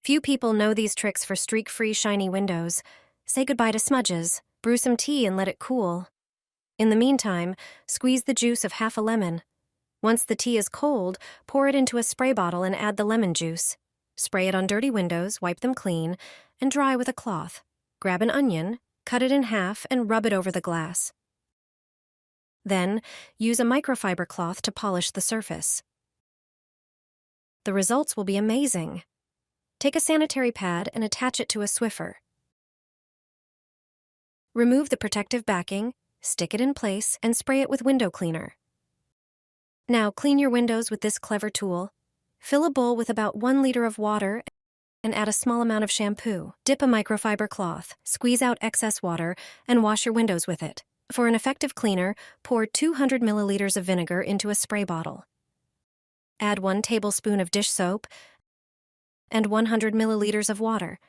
Few people know these tricks for streak-free shiny windows. Say goodbye to smudges, brew some tea and let it cool. In the meantime, squeeze the juice of half a lemon. Once the tea is cold, pour it into a spray bottle and add the lemon juice. Spray it on dirty windows, wipe them clean, and dry with a cloth. Grab an onion, cut it in half, and rub it over the glass. Then, use a microfiber cloth to polish the surface. The results will be amazing. Take a sanitary pad and attach it to a Swiffer. Remove the protective backing, stick it in place, and spray it with window cleaner. Now clean your windows with this clever tool. Fill a bowl with about 1 liter of water and add a small amount of shampoo. Dip a microfiber cloth, squeeze out excess water, and wash your windows with it. For an effective cleaner, pour 200 milliliters of vinegar into a spray bottle. Add 1 tablespoon of dish soap and 100 milliliters of water.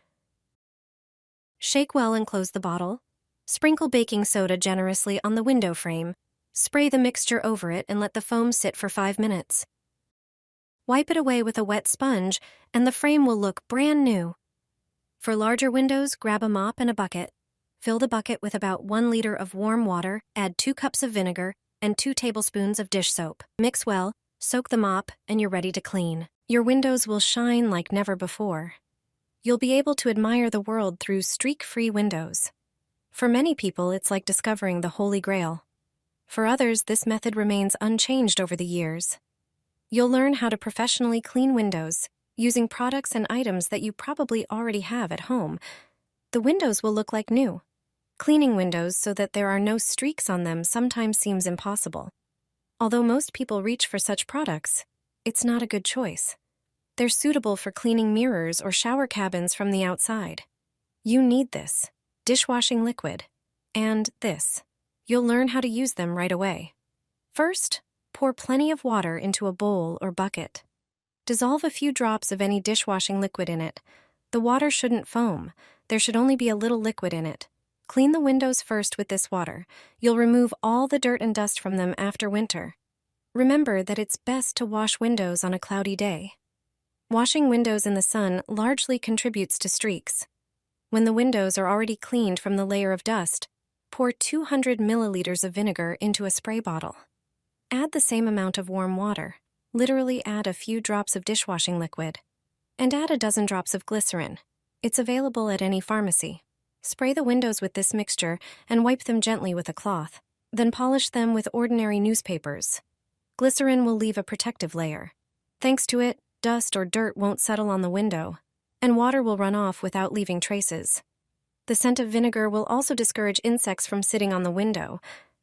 Shake well and close the bottle. Sprinkle baking soda generously on the window frame. Spray the mixture over it and let the foam sit for 5 minutes. Wipe it away with a wet sponge, and the frame will look brand new. For larger windows, grab a mop and a bucket. Fill the bucket with about 1 liter of warm water, add 2 cups of vinegar, and 2 tablespoons of dish soap. Mix well, soak the mop, and you're ready to clean. Your windows will shine like never before. You'll be able to admire the world through streak-free windows. For many people, it's like discovering the Holy Grail. For others, this method remains unchanged over the years. You'll learn how to professionally clean windows using products and items that you probably already have at home. The windows will look like new. Cleaning windows so that there are no streaks on them sometimes seems impossible. Although most people reach for such products, it's not a good choice. They're suitable for cleaning mirrors or shower cabins from the outside. You need this dishwashing liquid and this. You'll learn how to use them right away. First, pour plenty of water into a bowl or bucket. Dissolve a few drops of any dishwashing liquid in it. The water shouldn't foam. There should only be a little liquid in it. Clean the windows first with this water. You'll remove all the dirt and dust from them after winter. Remember that it's best to wash windows on a cloudy day. Washing windows in the sun largely contributes to streaks. When the windows are already cleaned from the layer of dust, pour 200 milliliters of vinegar into a spray bottle. Add the same amount of warm water. Literally add a few drops of dishwashing liquid. And add a dozen drops of glycerin. It's available at any pharmacy. Spray the windows with this mixture and wipe them gently with a cloth. Then polish them with ordinary newspapers. Glycerin will leave a protective layer. Thanks to it, dust or dirt won't settle on the window, and water will run off without leaving traces. The scent of vinegar will also discourage insects from sitting on the window,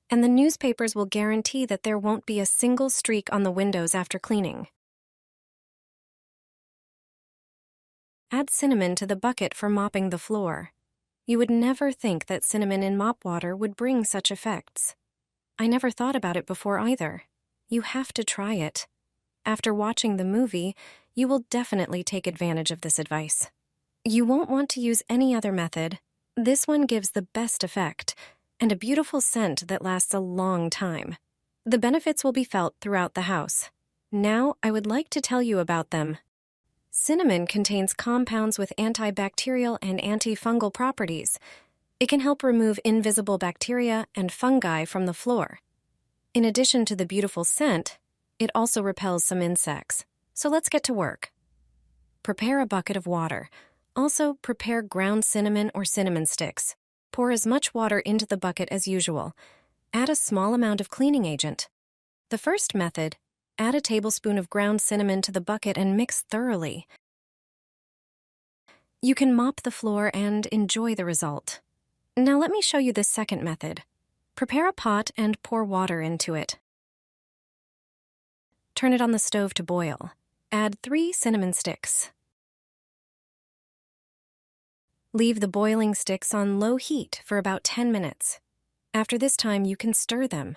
and the newspapers will guarantee that there won't be a single streak on the windows after cleaning. Add cinnamon to the bucket for mopping the floor. You would never think that cinnamon in mop water would bring such effects. I never thought about it before either. You have to try it. After watching the movie, you will definitely take advantage of this advice. You won't want to use any other method. This one gives the best effect, and a beautiful scent that lasts a long time. The benefits will be felt throughout the house. Now, I would like to tell you about them. Cinnamon contains compounds with antibacterial and antifungal properties. It can help remove invisible bacteria and fungi from the floor. In addition to the beautiful scent, it also repels some insects. So let's get to work. Prepare a bucket of water. Also, prepare ground cinnamon or cinnamon sticks. Pour as much water into the bucket as usual. Add a small amount of cleaning agent. The first method, add a tablespoon of ground cinnamon to the bucket and mix thoroughly. You can mop the floor and enjoy the result. Now let me show you the second method. Prepare a pot and pour water into it. Turn it on the stove to boil. Add 3 cinnamon sticks. Leave the boiling sticks on low heat for about 10 minutes. After this time, you can stir them.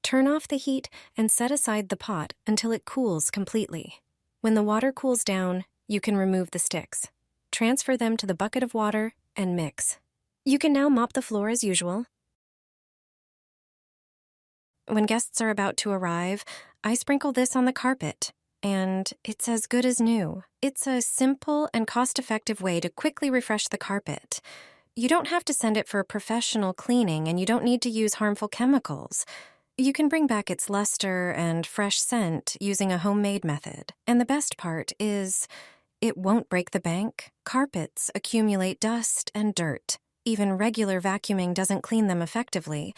Turn off the heat and set aside the pot until it cools completely. When the water cools down, you can remove the sticks. Transfer them to the bucket of water and mix. You can now mop the floor as usual. When guests are about to arrive, I sprinkle this on the carpet and it's as good as new. It's a simple and cost-effective way to quickly refresh the carpet. You don't have to send it for professional cleaning, and you don't need to use harmful chemicals. You can bring back its luster and fresh scent using a homemade method. And the best part is, it won't break the bank. Carpets accumulate dust and dirt. Even regular vacuuming doesn't clean them effectively.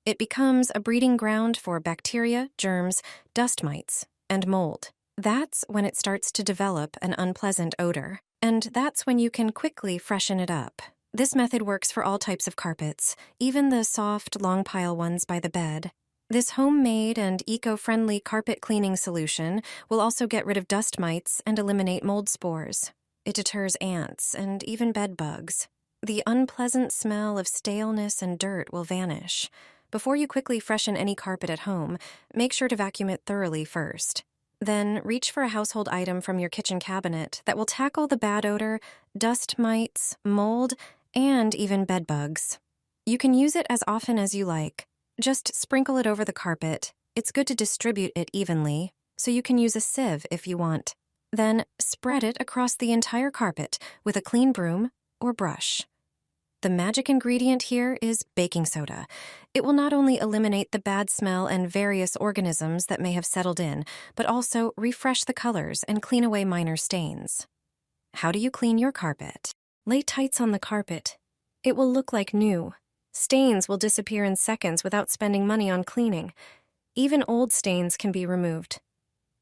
It becomes a breeding ground for bacteria, germs, dust mites, and mold. That's when it starts to develop an unpleasant odor. And that's when you can quickly freshen it up. This method works for all types of carpets, even the soft, long pile ones by the bed. This homemade and eco-friendly carpet cleaning solution will also get rid of dust mites and eliminate mold spores. It deters ants and even bed bugs. The unpleasant smell of staleness and dirt will vanish. Before you quickly freshen any carpet at home, make sure to vacuum it thoroughly first. Then reach for a household item from your kitchen cabinet that will tackle the bad odor, dust mites, mold, and even bed bugs. You can use it as often as you like. Just sprinkle it over the carpet. It's good to distribute it evenly, so you can use a sieve if you want. Then spread it across the entire carpet with a clean broom or brush. The magic ingredient here is baking soda. It will not only eliminate the bad smell and various organisms that may have settled in, but also refresh the colors and clean away minor stains. How do you clean your carpet? Lay tights on the carpet. It will look like new. Stains will disappear in seconds without spending money on cleaning. Even old stains can be removed.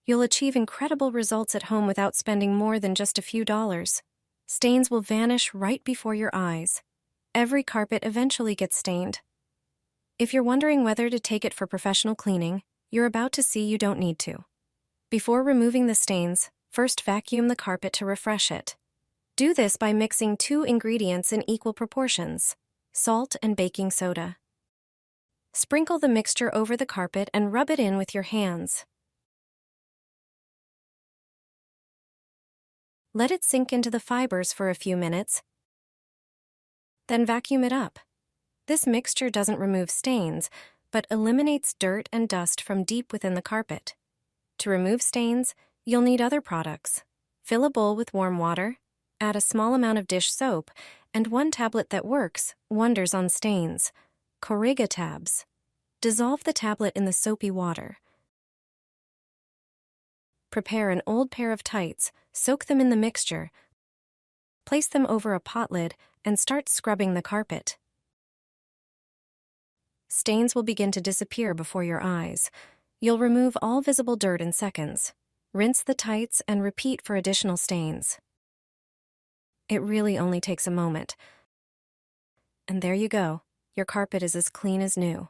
You'll achieve incredible results at home without spending more than just a few dollars. Stains will vanish right before your eyes. Every carpet eventually gets stained. If you're wondering whether to take it for professional cleaning, you're about to see you don't need to. Before removing the stains, first vacuum the carpet to refresh it. Do this by mixing 2 ingredients in equal proportions: salt and baking soda. Sprinkle the mixture over the carpet and rub it in with your hands. Let it sink into the fibers for a few minutes, then vacuum it up. This mixture doesn't remove stains, but eliminates dirt and dust from deep within the carpet. To remove stains, you'll need other products. Fill a bowl with warm water, add a small amount of dish soap, and 1 tablet that works wonders on stains: Corriga tabs. Dissolve the tablet in the soapy water. Prepare an old pair of tights, soak them in the mixture, place them over a pot lid, and start scrubbing the carpet. Stains will begin to disappear before your eyes. You'll remove all visible dirt in seconds. Rinse the tights and repeat for additional stains. It really only takes a moment. And there you go. Your carpet is as clean as new.